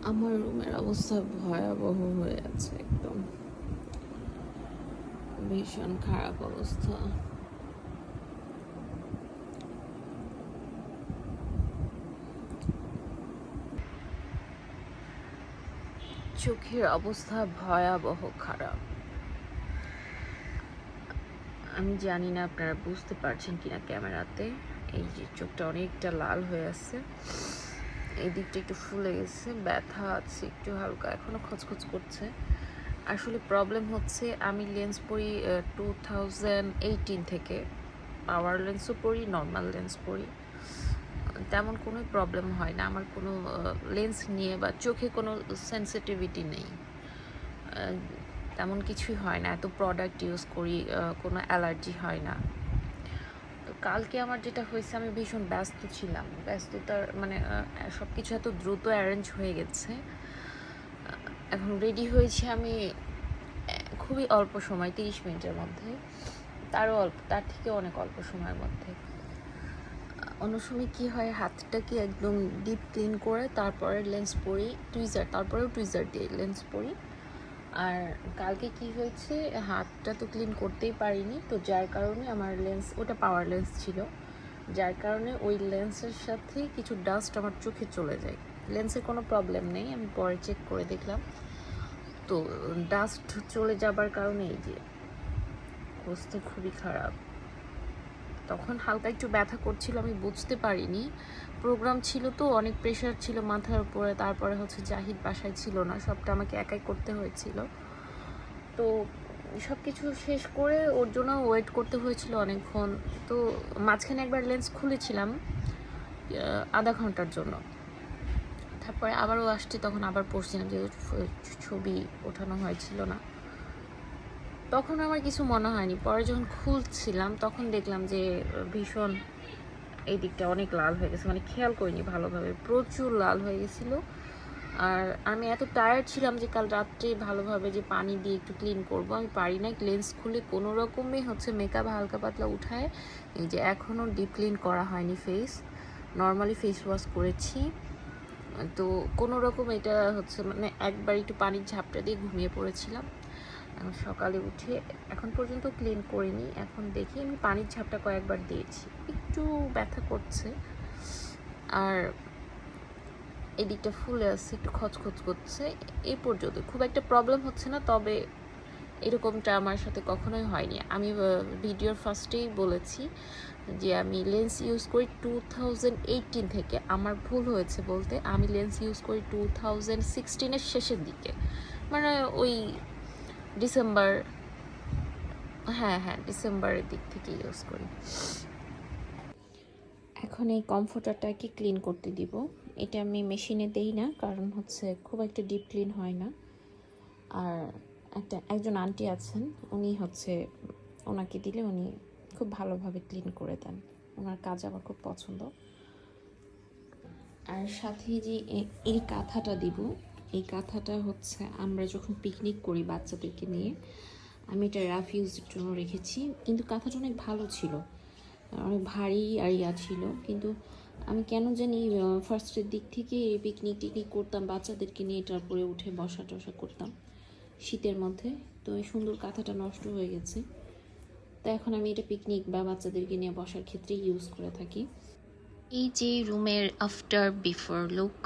আমার রুমের অবস্থা ভয়াবহ হয়ে আছে, একদম ভীষণ খারাপ অবস্থা। চোখের অবস্থা ভয়াবহ খারাপ। আমি জানি না আপনারা বুঝতে পারছেন কিনা ক্যামেরাতে। এই যে চোখটা অনেকটা লাল হয়ে আছে, এই দিকটা একটু ফুলে গেছে, ব্যথা আছে একটু হালকা, এখনো খচখচ করছে। আসলে প্রবলেম হচ্ছে আমি লেন্স পরি 2018 থেকে। পাওয়ার লেন্সও পরি, নর্মাল লেন্স পরি, তেমন কোনো প্রবলেম হয় না আমার কোনো লেন্স নিয়ে, বা চোখে কোনো সেন্সিটিভিটি নেই, তেমন কিছুই হয় না। এত প্রোডাক্ট ইউজ করি, কোনো অ্যালার্জি হয় না। তো কালকে আমার যেটা হয়েছে, আমি ভীষণ ব্যস্ত ছিলাম, ব্যস্ততার মানে সব কিছু এত দ্রুত অ্যারেঞ্জ হয়ে গেছে। এখন রেডি হয়েছি আমি খুবই অল্প সময়, 30 মিনিটের মধ্যে, তার থেকে অনেক অল্প সময়ের মধ্যে। অন্য সময় কী হয়, হাতটাকে একদম ডিপ ক্লিন করে তারপরে লেন্স পরি, তারপরেও টুইজার দিয়ে লেন্স পরি। আর কালকে কি হয়েছে, হাতটা তো ক্লিন করতেই পারিনি, তো যার কারণে আমার লেন্স, ওটা পাওয়ার লেন্স ছিল, যার কারণে ওই লেন্সের সাথে কিছু ডাস্ট আমার চোখে চলে যায়। লেন্সের কোনো প্রবলেম নেই, আমি পরে চেক করে দেখলাম। তো ডাস্ট চলে যাবার কারণে এই যে অবস্থা খুবই খারাপ। তখন হালকা একটু ব্যথা করছিল, আমি বুঝতে পারিনি। প্রোগ্রাম ছিল তো, অনেক প্রেশার ছিল মাথার উপরে, তারপরে হচ্ছে জাহিদ বাসায় ছিল না, সবটা আমাকে একাই করতে হয়েছিল। তো সব কিছু শেষ করে ওর জন্য ওয়েট করতে হয়েছিল অনেকক্ষণ। তো মাঝখানে একবার লেন্স খুলেছিলাম আধা ঘন্টার জন্য, তারপরে আবারও আসছে, তখন আবার পড়ছিলাম যে ছবি ওঠানো হয়েছিল না, তখন আমার কিছু মনে হয়নি। পরে যখন খুলছিলাম তখন দেখলাম যে ভীষণ এই দিকটা অনেক লাল হয়ে গেছে, মানে খেয়াল করিনি ভালোভাবে, প্রচুর লাল হয়ে গেছিলো। আর আমি এত টায়ার্ড ছিলাম যে কাল রাত্রে ভালোভাবে যে পানি দিয়ে একটু ক্লিন করব, আমি পারি না। লেন্স খুলে কোনো রকমই হচ্ছে মেকআপ হালকা পাতলা উঠায়, এই যে এখনও ডিপ ক্লিন করা হয়নি ফেস, নর্মালি ফেস ওয়াশ করেছি। তো কোনো রকম এটা হচ্ছে মানে একবার একটু পানির ঝাপটা দিয়ে ঘুমিয়ে পড়েছিলাম। এখন সকালে উঠে এখন পর্যন্ত ক্লিন করিনি, এখন দেখি আমি পানির ঝাপটা কয়েকবার দিয়েছি, একটু ব্যথা করছে। আর এদিকটা ফুলে আছে, একটু খচখচ করছে, এই পর্যন্ত খুব একটা প্রবলেম হচ্ছে না। তবে এরকমটা আমার সাথে কখনোই হয়নি। আমি ভিডিওর ফার্স্টেই বলেছি যে আমি লেন্স ইউজ করি 2018 থেকে। আমার ভুল হয়েছে বলতে, আমি লেন্স ইউজ করি 2016-এর শেষের দিকে, মানে ওই ডিসেম্বর, হ্যাঁ হ্যাঁ ডিসেম্বরের দিক থেকে ইউজ করি। এখন এই কমফোর্টারটাকে ক্লিন করতে দিব। এটা আমি মেশিনে দেই না, কারণ হচ্ছে খুব একটা ডিপ ক্লিন হয় না। আর একজন আন্টি আছেন, উনি হচ্ছে, ওনাকে দিলে উনি খুব ভালোভাবে ক্লিন করে দেন, ওনার কাজ আমার খুব পছন্দ। আর সাথে যে এই কাঁথাটা দিব, এই কাঁথাটা হচ্ছে আমরা যখন পিকনিক করি বাচ্চাদেরকে নিয়ে, আমি এটা রাফ ইউজের জন্য রেখেছি। কিন্তু কাঁথাটা অনেক ভালো ছিল, অনেক ভারী আর ইয়া ছিল, কিন্তু আমি কেন জানি ফার্স্টের দিক থেকে পিকনিক টিকনিক করতাম বাচ্চাদেরকে নিয়ে, তারপরে উঠে বসা টসা করতাম শীতের মধ্যে, তো এই সুন্দর কাঁথাটা নষ্ট হয়ে গেছে। তো এখন আমি এটা পিকনিক বা বাচ্চাদেরকে নিয়ে বসার ক্ষেত্রে ইউজ করে থাকি। এই যে রুমের আফটার বিফোর লুক।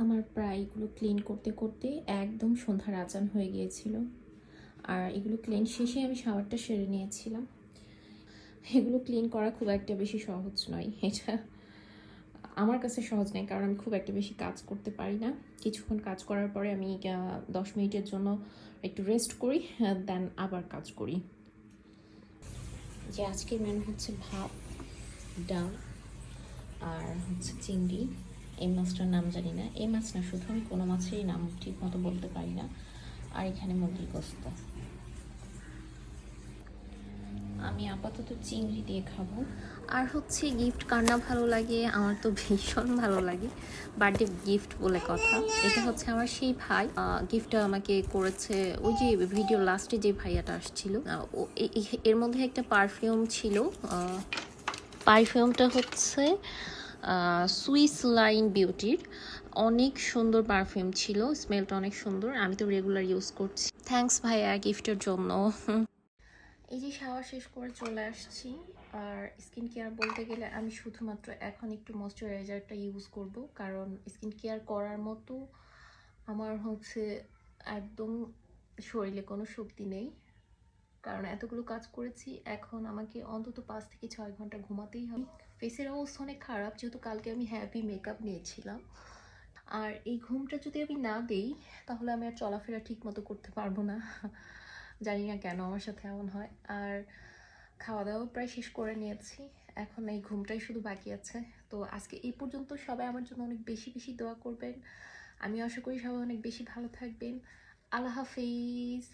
আমার প্রায় এগুলো ক্লিন করতে করতে একদম সন্ধ্যার আজান হয়ে গিয়েছিল, আর এগুলো ক্লিন শেষে আমি শাওয়ারটা সেরে নিয়েছিলাম। এগুলো ক্লিন করা খুব একটা বেশি সহজ নয়, এটা আমার কাছে সহজ নয়, কারণ আমি খুব একটা বেশি কাজ করতে পারি না। কিছুক্ষণ কাজ করার পরে আমি 10 মিনিটের জন্য একটু রেস্ট করি, দেন আবার কাজ করি। যে আজকের মেনু হচ্ছে ভাত, ডাল, আর হচ্ছে চিংড়ি। এই মাছটার নাম জানি না, এই মাছ না, শুধু আমি কোনো মাছেরই নাম ঠিক মতো বলতে পারি না। আর এখানে মুরগির গোস্ত। আমি আপাতত চিংড়ি দিয়ে খাবো। আর হচ্ছে গিফট কার না ভালো লাগে, আমার তো ভীষণ ভালো লাগে। বার্থডে গিফট বলে কথা, এটা হচ্ছে আমার সেই ভাই গিফটটা আমাকে করেছে। ওই যে ভিডিও লাস্টে যে ভাইয়াটা আসছিল, এর মধ্যে একটা পারফিউম ছিল। পারফিউমটা হচ্ছে সুইস লাইন বিউটির। অনেক সুন্দর পারফিউম ছিল, স্মেলটা অনেক সুন্দর, আমি তো রেগুলার ইউজ করছি। থ্যাঙ্কস ভাইয়া গিফটের জন্য। এই যে শাওয়ার শেষ করে চলে আসছি। আর স্কিন কেয়ার বলতে গেলে আমি শুধুমাত্র এখন একটু ময়শ্চারাইজারটা ইউজ করব, কারণ স্কিন কেয়ার করার মতো আমার হচ্ছে একদম শরীরে কোনো শক্তি নেই। কারণ এতগুলো কাজ করেছি, এখন আমাকে অন্তত 5 থেকে 6 ঘন্টা ঘুমাতেই হবে। ফেসের অবস্থা অনেক খারাপ, যেহেতু কালকে আমি হ্যাভি মেকআপ নিয়েছিলাম। আর এই ঘুমটা যদি আমি না দেই, তাহলে আমি আর চলাফেরা ঠিক মতো করতে পারবো না। জানি না কেন আমার সাথে এমন হয়। আর খাওয়া দাওয়া প্রায় শেষ করে নিয়েছি, এখন এই ঘুমটাই শুধু বাকি আছে। তো আজকে এই পর্যন্ত। সবাই আমার জন্য অনেক বেশি বেশি দোয়া করবেন। আমি আশা করি সবাই অনেক বেশি ভালো থাকবেন। আল্লাহ হাফিজ।